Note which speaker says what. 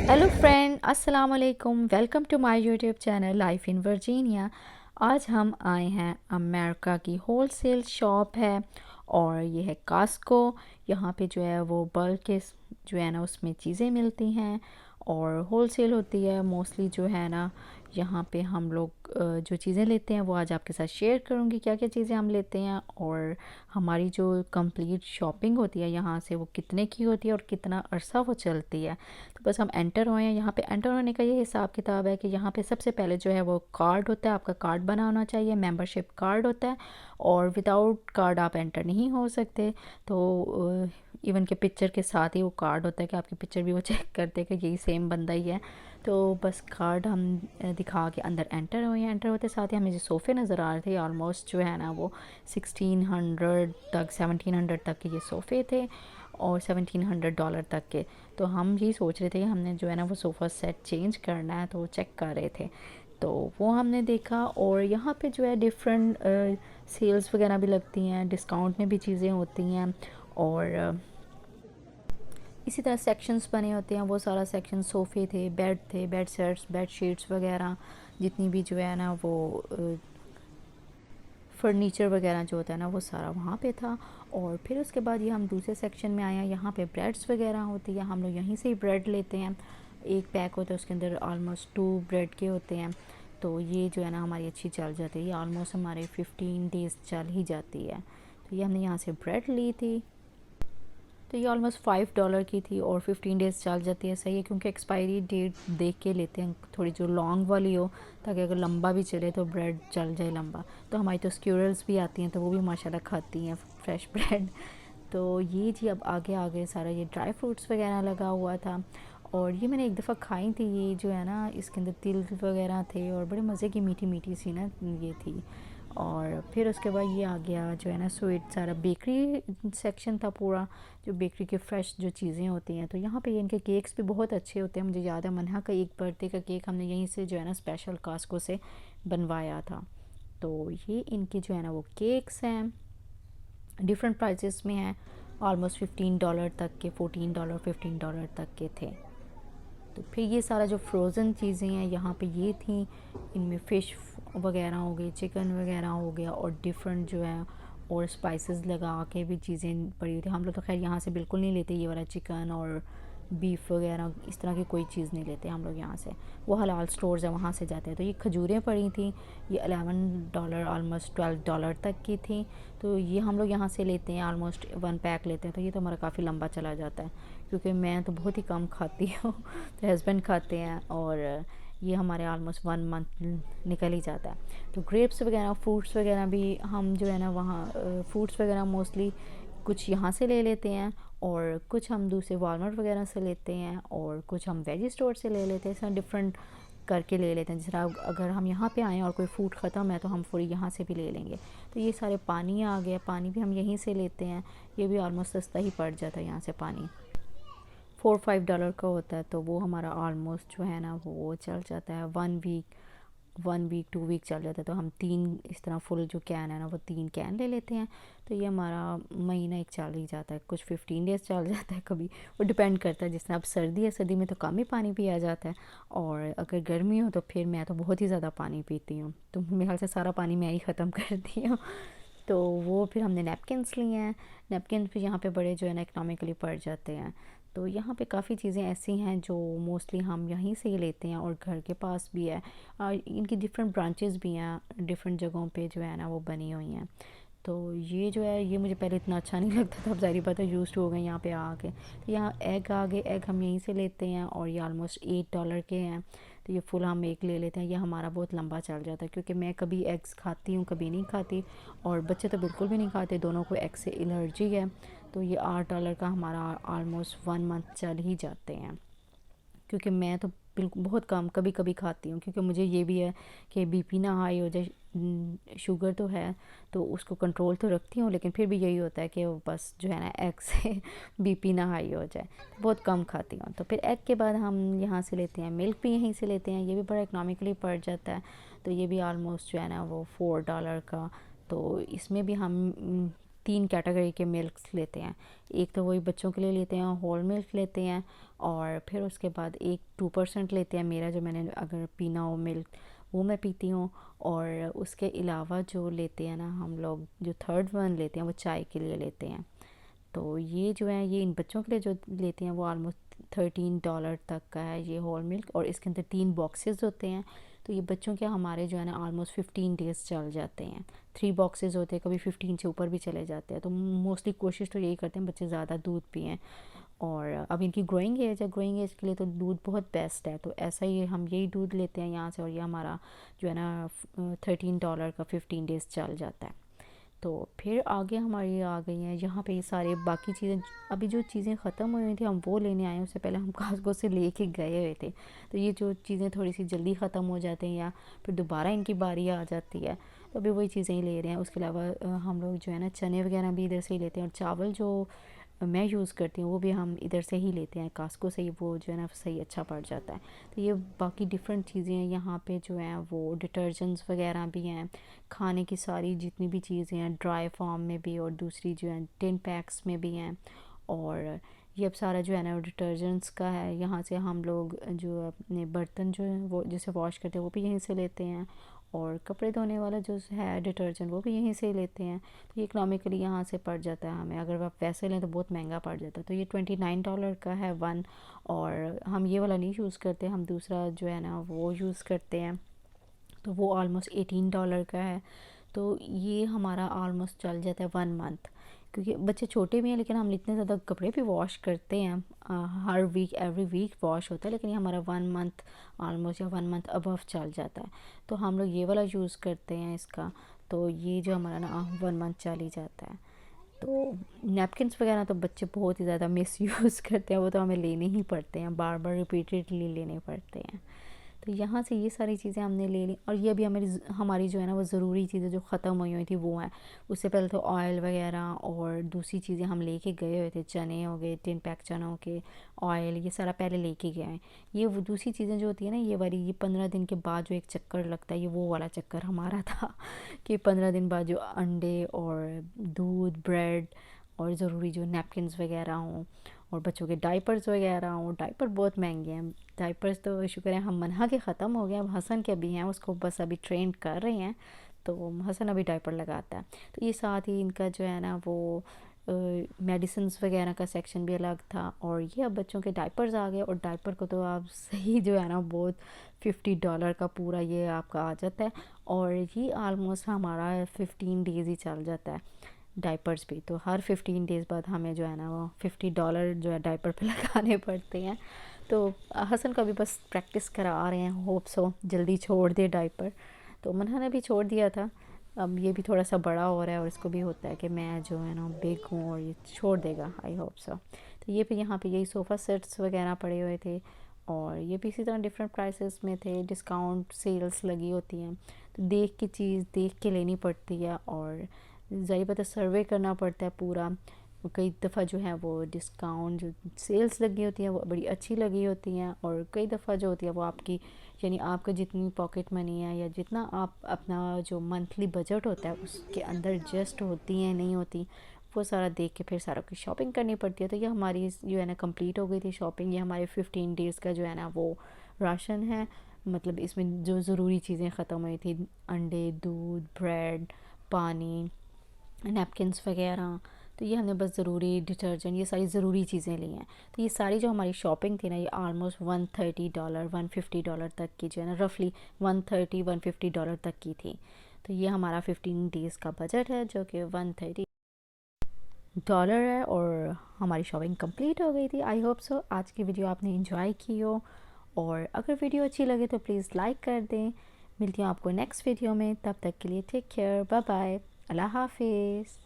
Speaker 1: Hello friend, अस्सलाम वालेकुम। Welcome to my YouTube channel life in Virginia. आज हम आए हैं अमेरिका की होलसेल शॉप है और ये है कास्को। यहाँ पे जो है वो बल्क के जो है ना उसमें चीज़ें मिलती हैं और होलसेल होती है मोस्टली जो है ना। यहाँ पे हम लोग जो चीज़ें लेते हैं वो आज आपके साथ शेयर करूँगी, क्या क्या चीज़ें हम लेते हैं और हमारी जो कंप्लीट शॉपिंग होती है यहाँ से वो कितने की होती है और कितना अरसा वो चलती है। तो बस हम एंटर हुए हैं। यहाँ पे एंटर होने का ये हिसाब किताब है कि यहाँ पे सबसे पहले जो है वो कार्ड होता है, आपका कार्ड बना होना चाहिए, मेंबरशिप कार्ड होता है और विदाउट कार्ड आप एंटर नहीं हो सकते। तो इवन के पिक्चर के साथ ही वो कार्ड होता है कि आपकी पिक्चर भी वो चेक करते हैं कि यही सेम बंदा ही है। तो बस कार्ड हम दिखा के अंदर एंटर हुए हैं। एंटर होते साथ ही हमें जो सोफ़े नज़र आ रहे थे ऑलमोस्ट जो है ना वो 1600 तक 1700 तक के ये सोफ़े थे और $1700 तक के। तो हम यही सोच रहे थे कि हमने जो है ना वो सोफ़ा सेट चेंज करना है, तो चेक कर रहे थे। तो वो हमने देखा और यहाँ पे जो है डिफरेंट सेल्स वगैरह भी लगती हैं, डिस्काउंट में भी चीज़ें होती हैं और इसी तरह सेक्शंस बने होते हैं। वो सारा सेक्शन सोफ़े थे, बेड सेट्स, बेड शीट्स वगैरह, जितनी भी जो है ना वो फर्नीचर वगैरह जो होता है ना वो सारा वहाँ पे था। और फिर उसके बाद ये हम दूसरे सेक्शन में आए हैं। यहाँ पे ब्रेड्स वगैरह होती है, हम लोग यहीं से ही ब्रेड लेते हैं। एक पैक होता है उसके अंदर ऑलमोस्ट 2 ब्रेड के होते हैं। तो ये जो है ना हमारी अच्छी चल जाती है, ये ऑलमोस्ट हमारे 15 डेज़ चल ही जाती है। तो ये हमने यहाँ से ब्रेड ली थी। तो ये ऑलमोस्ट $5 की थी और 15 डेज़ चल जाती है। सही है, क्योंकि एक्सपायरी डेट देख के लेते हैं थोड़ी जो लॉन्ग वाली हो, ताकि अगर लंबा भी चले तो ब्रेड चल जाए लंबा। तो हमारी तो स्क्यूरल्स भी आती हैं तो वो भी माशाल्लाह खाती हैं फ्रेश ब्रेड। तो ये जी अब आगे आगे सारा ये ड्राई फ्रूट्स वगैरह लगा हुआ था। और ये मैंने एक दफ़ा खाई थी, ये जो है ना इसके अंदर तिल वगैरह थे और बड़े मज़े की मीठी मीठी सी ना ये थी। और फिर उसके बाद ये आ गया जो है ना स्वीट, सारा बेकरी सेक्शन था पूरा, जो बेकरी के फ्रेश जो चीज़ें होती हैं। तो यहाँ पे इनके केक्स भी बहुत अच्छे होते हैं। मुझे याद है मन्हा का एक बर्थडे का केक हमने यहीं से जो है ना स्पेशल कास्को से बनवाया था। तो ये इनके जो है ना वो केक्स हैं, डिफरेंट प्राइसेस में हैं, ऑलमोस्ट $15 तक के, $14 $15 तक के थे। तो फिर ये सारा जो फ्रोज़न चीज़ें हैं यहाँ पे ये थी, इनमें फ़िश वगैरह हो गई, चिकन वगैरह हो गया और डिफरेंट जो है और स्पाइसेस लगा के भी चीज़ें पड़ी हुई थी। हम लोग तो खैर यहाँ से बिल्कुल नहीं लेते ये वाला चिकन और बीफ वगैरह, इस तरह की कोई चीज़ नहीं लेते हम लोग यहाँ से। वो हलाल स्टोर्स है वहाँ से जाते हैं। तो ये खजूरें पड़ी थी, ये $11 ऑलमोस्ट $12 तक की थी। तो ये हम लोग यहाँ से लेते हैं, ऑलमोस्ट 1 पैक लेते हैं। तो ये तो हमारा काफ़ी लंबा चला जाता है, क्योंकि मैं तो बहुत ही कम खाती हूँ तो हस्बैंड खाते हैं और ये हमारे ऑलमोस्ट 1 मंथ निकल ही जाता है। तो ग्रेप्स वगैरह, फ्रूट्स वगैरह भी हम जो है ना वहाँ फ्रूट्स वगैरह मोस्टली कुछ यहाँ से ले लेते हैं और कुछ हम दूसरे वॉलमार्ट वगैरह से लेते हैं और कुछ हम वेजी स्टोर से ले लेते हैं। सब डिफरेंट करके ले लेते हैं। जिस तरह अगर हम यहाँ पे आएँ और कोई फ्रूट ख़त्म है तो हम पूरी यहाँ से भी ले लेंगे। तो ये सारे पानी आ गया, पानी भी हम यहीं से लेते हैं। ये भी ऑलमोस्ट सस्ता ही पड़ जाता है यहाँ से पानी, $4-5 का होता है। तो वो हमारा ऑलमोस्ट जो है ना वो चल जाता है 1 वीक 2 वीक चल जाता है। तो हम 3 इस तरह फुल जो कैन है ना वो 3 कैन ले लेते हैं। तो ये हमारा महीना एक चल ही जाता है, कुछ 15 डेज़ चल जाता है कभी, वो डिपेंड करता है। जिस तरह अब सर्दी है, सर्दी में तो कम ही पानी पिया जाता है और अगर गर्मी हो तो फिर मैं तो बहुत ही ज़्यादा पानी पीती हूँ। तो मेरे ख्याल से सारा पानी मैं ही ख़त्म करती हूँ। तो वो फिर हमने नैपकिन्स लिए हैं। नैपकिन भी यहाँ पे बड़े जो है ना इकनॉमिकली पड़ जाते हैं। तो यहाँ पे काफ़ी चीज़ें ऐसी हैं जो मोस्टली हम यहीं से ही लेते हैं और घर के पास भी है। इनकी डिफरेंट ब्रांचेस भी हैं, डिफरेंट जगहों पे जो है ना वो बनी हुई हैं। तो ये जो है ये मुझे पहले इतना अच्छा नहीं लगता था, अब ज़ाहिर बात है यूज़ हो गए यहाँ पे आके। तो यहाँ एग आ गए, एग हम यहीं से लेते हैं और ये ऑलमोस्ट $8 के हैं। तो ये फुल हम एक ले लेते हैं। ये हमारा बहुत लंबा चल जाता है, क्योंकि मैं कभी एग्स खाती हूँ कभी नहीं खाती और बच्चे तो बिल्कुल भी नहीं खाते, दोनों को एग से एलर्जी है। तो ये $8 का हमारा ऑलमोस्ट 1 मंथ चल ही जाते हैं। क्योंकि मैं तो बिल्कुल बहुत कम कभी कभी खाती हूँ, क्योंकि मुझे ये भी है कि बीपी ना हाई हो जाए। शुगर तो है तो उसको कंट्रोल तो रखती हूँ, लेकिन फिर भी यही होता है कि वो बस जो है ना एग से बीपी ना हाई हो जाए, तो बहुत कम खाती हूँ। तो फिर एग के बाद हम यहाँ से लेते हैं, मिल्क भी यहीं से लेते हैं। ये भी बड़ा इकनॉमिकली पड़ जाता है। तो ये भी ऑलमोस्ट जो है ना वो $4 का। तो इसमें भी हम 3 कैटेगरी के मिल्क्स लेते हैं। एक तो वही बच्चों के लिए लेते हैं, होल मिल्क लेते हैं, और फिर उसके बाद एक 2% लेते हैं मेरा, जो मैंने अगर पीना हो मिल्क वो मैं पीती हूँ। और उसके अलावा जो लेते हैं ना हम लोग, जो थर्ड वन लेते हैं वो चाय के लिए लेते हैं। तो ये जो है ये इन बच्चों के लिए जो लेते हैं वो ऑलमोस्ट $13 तक का है ये होल मिल्क, और इसके अंदर 3 बॉक्सेस होते हैं। तो ये बच्चों के हमारे जो है ना ऑलमोस्ट 15 डेज़ चल जाते हैं। 3 बॉक्सेस होते हैं, कभी 15 से ऊपर भी चले जाते हैं। तो मोस्टली कोशिश तो यही करते हैं बच्चे ज़्यादा दूध पिएँ। और अब इनकी ग्रोइंग एज है, ग्रोइंग एज के लिए तो दूध बहुत बेस्ट है। तो ऐसा ही हम यही दूध लेते हैं यहाँ से, और ये हमारा जो है ना $13 का 15 डेज़ चल जाता है। तो फिर आगे हमारी आ गई हैं यहाँ पे ये सारे बाकी चीज़ें। अभी जो चीज़ें ख़त्म हुई हुई थी हम वो लेने आए, उससे पहले हम कास्को से लेके गए हुए थे। तो ये जो चीज़ें थोड़ी सी जल्दी ख़त्म हो जाती हैं या फिर दोबारा इनकी बारी आ जाती है, तो अभी वही चीज़ें ही ले रहे हैं। उसके अलावा हम लोग जो है ना चने वगैरह भी इधर से ही लेते हैं, और चावल जो मैं यूज़ करती हूँ वो भी हम इधर से ही लेते हैं, कास्को से ही। वो जो है ना सही अच्छा पड़ जाता है। तो ये बाकी डिफरेंट चीज़ें हैं यहाँ पे जो हैं, वो डिटर्जेंट्स वगैरह भी हैं, खाने की सारी जितनी भी चीज़ें हैं ड्राई फॉर्म में भी, और दूसरी जो है टिन पैक्स में भी हैं। और ये अब सारा जो है ना डिटर्जेंट्स का है। यहाँ से हम लोग जो अपने बर्तन जो है वो जैसे वॉश करते हैं वो भी यहीं से लेते हैं, और कपड़े धोने वाला जो है डिटर्जेंट वो भी यहीं से लेते हैं। तो ये इकनॉमिकली यहाँ से पड़ जाता है हमें। अगर आप वैसे लें तो बहुत महंगा पड़ जाता है। तो ये $29 का है वन। और हम ये वाला नहीं यूज़ करते, हम दूसरा जो है ना वो यूज़ करते हैं, तो वो ऑलमोस्ट $18 का है। तो ये हमारा ऑलमोस्ट चल जाता है 1 मंथ। क्योंकि बच्चे छोटे भी हैं, लेकिन हम इतने ज़्यादा कपड़े भी वॉश करते हैं, हर वीक एवरी वीक वॉश होता है, लेकिन ये हमारा 1 मंथ ऑलमोस्ट या 1 मंथ अबव चल जाता है। तो हम लोग ये वाला यूज़ करते हैं इसका। तो ये जो हमारा ना 1 मंथ चल ही जाता है। तो नैपकिन्स वगैरह तो बच्चे बहुत ही ज़्यादा मिस यूज़ करते हैं, वो तो हमें लेने ही पड़ते हैं, बार बार रिपीटेडली लेने पड़ते हैं। तो यहाँ से ये सारी चीज़ें हमने ले ली। और ये अभी हमारी जो है ना वो ज़रूरी चीज़ें जो ख़त्म हुई हुई थी वो हैं। उससे पहले तो ऑयल वगैरह और दूसरी चीज़ें हम लेके गए हुए थे, चने हो गए, 10 पैक चनों के, ऑयल, ये सारा पहले लेके गए हैं। ये वो दूसरी चीज़ें जो होती है ना ये वाली, ये 15 दिन के बाद जो एक चक्कर लगता है, ये वो वाला चक्कर हमारा था कि 15 दिन बाद जो अंडे और दूध, ब्रेड, और ज़रूरी जो नैपकिन्स वगैरह हों, और बच्चों के डाइपर्स वगैरह हों। डाइपर बहुत महंगे हैं। डाइपर्स तो शुक्र है हम मन्हा के ख़त्म हो गए, अब हसन के अभी हैं, उसको बस अभी ट्रेन कर रहे हैं। तो हसन अभी डाइपर लगाता है। तो ये साथ ही इनका जो है ना वो मेडिसिन्स वगैरह का सेक्शन भी अलग था। और ये अब बच्चों के डाइपर्स आ गए, और डाइपर को तो आप सही जो है ना बहुत $50 का पूरा ये आपका आ जाता है। और ये आलमोस्ट हमारा 15 डेज़ ही चल जाता है डाइपर्स भी। तो हर 15 डेज़ बाद हमें जो है ना वो $50 जो है डाइपर पे लगाने पड़ते हैं। तो हसन का भी बस प्रैक्टिस करा रहे हैं, होप सो जल्दी छोड़ दे डाइपर। तो मन्हा ने भी छोड़ दिया था, अब ये भी थोड़ा सा बड़ा हो रहा है, और इसको भी होता है कि मैं जो है ना बिग हूँ, और ये छोड़ देगा, आई होप सो। तो ये भी यहाँ पे यही सोफ़ा सेट्स वगैरह पड़े हुए थे, और ये भी इसी तरह डिफरेंट प्राइसेस में थे, डिस्काउंट सेल्स लगी होती हैं। तो देख के चीज़ देख के लेनी पड़ती है, और ज़ाहिर बात है सर्वे करना पड़ता है पूरा। कई दफ़ा जो है वो डिस्काउंट जो सेल्स लगी होती हैं वो बड़ी अच्छी लगी होती हैं, और कई दफ़ा जो होती है वो आपकी यानी आपका जितनी पॉकेट मनी है या जितना आप अपना जो मंथली बजट होता है उसके अंदर एडजस्ट होती हैं नहीं होती, वो सारा देख के फिर सारा की शॉपिंग करनी पड़ती है। तो ये हमारी जो है ना कंप्लीट हो गई थी शॉपिंग। ये हमारे 15 डेज़ का जो है ना वो राशन है। मतलब इसमें जो ज़रूरी चीज़ें ख़त्म हुई थी, अंडे, दूध, ब्रेड, पानी, नैपकिन्स वगैरह, तो ये हमने बस ज़रूरी डिटर्जेंट, ये सारी ज़रूरी चीज़ें ली हैं। तो ये सारी जो हमारी शॉपिंग थी ना ये ऑलमोस्ट $130 $150 तक की जो है ना रफली $130 $150 तक की थी। तो ये हमारा 15 डेज़ का बजट है जो कि $130 है, और हमारी शॉपिंग कंप्लीट हो गई थी। आई होप सो आज की वीडियो आपने इंजॉय की हो, और अगर वीडियो अच्छी लगे तो प्लीज़ लाइक कर दें। मिलती हूँ आपको नेक्स्ट वीडियो में, तब तक के लिए टेक केयर, बाय बाय, अल्लाह हाफिज़।